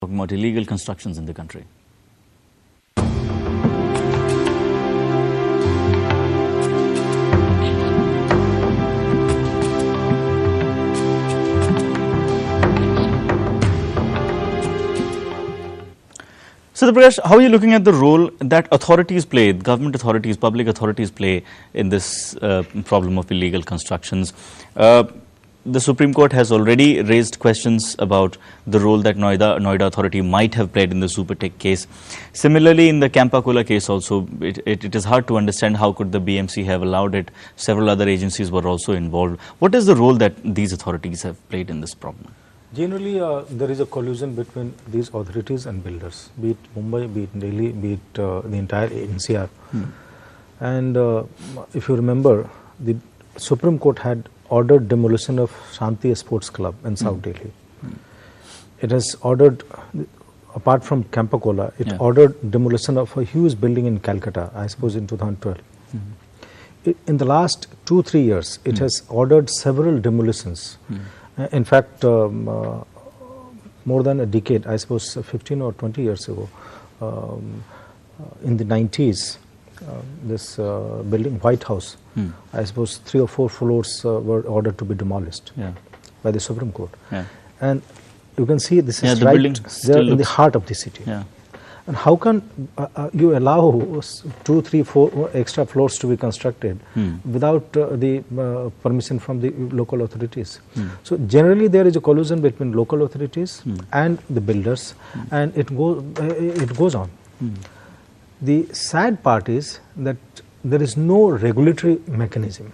talking about illegal constructions in the country. So, Prakash, how are you looking at the role that authorities play, government authorities, public authorities play in this problem of illegal constructions? The Supreme Court has already raised questions about the role that Noida Authority might have played in the Supertech case. Similarly, in the Campacola case also, it is hard to understand how could the BMC have allowed it. Several other agencies were also involved. What is the role that these authorities have played in this problem? Generally, there is a collusion between these authorities and builders, be it Mumbai, be it Delhi, be it the entire NCR. And if you remember, the Supreme Court had ordered demolition of Shanti Sports Club in South Delhi. It has ordered, apart from Campacola, it ordered demolition of a huge building in Calcutta, I suppose in 2012. In the last 2-3 years, it has ordered several demolitions. In fact, more than a decade, I suppose 15 or 20 years ago, in the 90s, this building, White House, I suppose 3 or 4 floors were ordered to be demolished by the Supreme Court. And you can see this is right there in the heart of the city. And how can you allow 2, 3, 4 extra floors to be constructed without the permission from the local authorities? So generally there is a collusion between local authorities and the builders, and it goes on. The sad part is that there is no regulatory mechanism.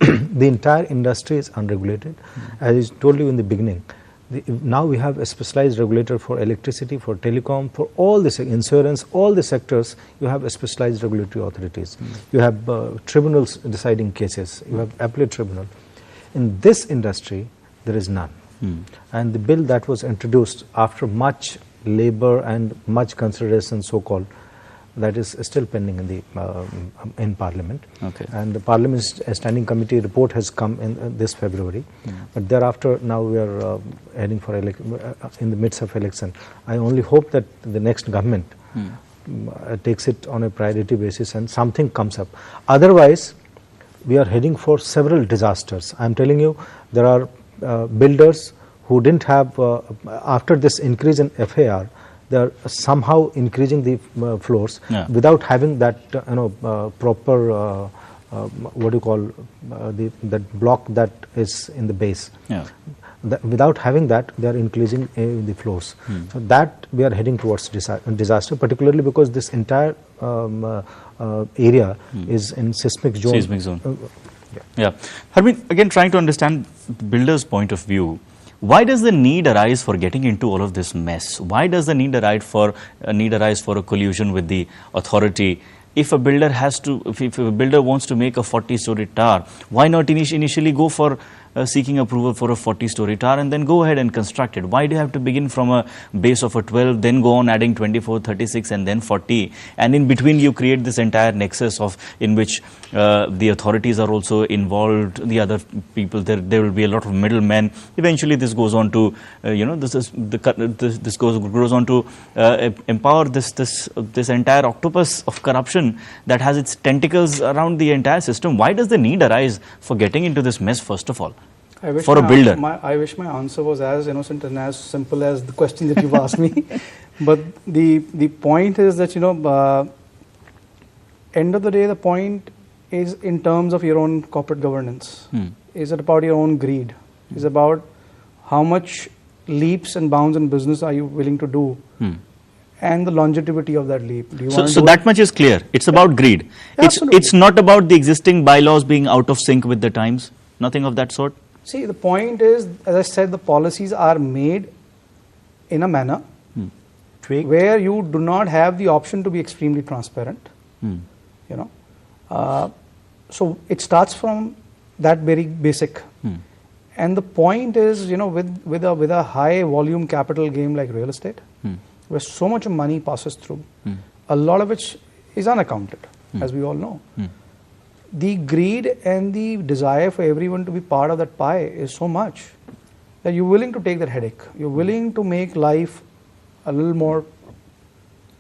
The entire industry is unregulated. As I told you in the beginning, now we have a specialized regulator for electricity, for telecom, for all this insurance, all the sectors. You have a specialized regulatory authorities. You have tribunals deciding cases. You have appellate tribunal. In this industry, there is none. And the bill that was introduced after much labor and much consideration, so-called, that is still pending in the in Parliament. And the Parliament's standing committee report has come in this February. But thereafter, now we are heading for in the midst of election. I only hope that the next government takes it on a priority basis and something comes up. Otherwise, we are heading for several disasters. I am telling you, there are builders who didn't have, after this increase in FAR, they are somehow increasing the floors without having that proper what do you call that block that is in the base. Without having that, they are increasing the floors. So that we are heading towards disaster, particularly because this entire area is in seismic zone. Harmeet, again trying to understand the builder's point of view. Why does the need arise for getting into all of this mess? Why does the need arise for a collusion with the authority? If a builder if a builder wants to make a 40-story tower, why not initially go for seeking approval for a 40-story tower and then go ahead and construct it? Why do you have to begin from a base of a 12, then go on adding 24, 36 and then 40, and in between you create this entire nexus in which the authorities are also involved, the other people, there will be a lot of middlemen. Eventually this goes on to this goes on to empower this entire octopus of corruption that has its tentacles around the entire system. Why does the need arise for getting into this mess first of all? For a builder? I wish my answer was as innocent and as simple as the question that you've asked me. But the point is that, end of the day, the point is in terms of your own corporate governance. Is it about your own greed? Is it about how much leaps and bounds in business are you willing to do? And the longevity of that leap. So that much is clear. It's about greed. It's not about the existing bylaws being out of sync with the times. Nothing of that sort. See, the point is, as I said, the policies are made in a manner where you do not have the option to be extremely transparent. So it starts from that very basic. And the point is, with a high volume capital game like real estate, where so much money passes through, a lot of which is unaccounted, as we all know. The greed and the desire for everyone to be part of that pie is so much that you're willing to take that headache. You're willing to make life a little more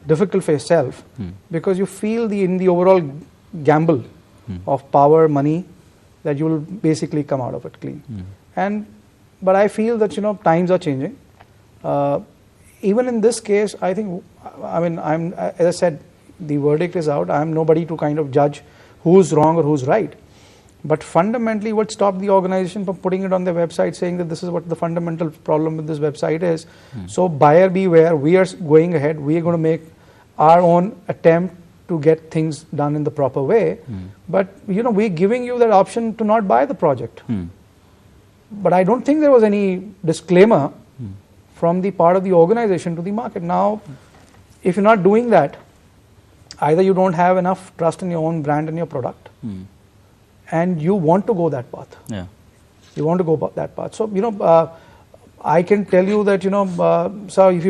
difficult for yourself because you feel in the overall gamble of power, money, that you will basically come out of it clean. But I feel that, you know, times are changing. Even in this case, I think, I mean, as I said, the verdict is out. I'm nobody to kind of judge who's wrong or who's right. But fundamentally, what stopped the organization from putting it on their website, saying that this is what the fundamental problem with this website is. So buyer beware, we are going ahead, we are going to make our own attempt to get things done in the proper way. But, you know, we're giving you that option to not buy the project. But I don't think there was any disclaimer from the part of the organization to the market. Now, if you're not doing that, either you don't have enough trust in your own brand and your product, and you want to go that path. Yeah. You want to go that path. So, you know, I can tell you that, you know, so if you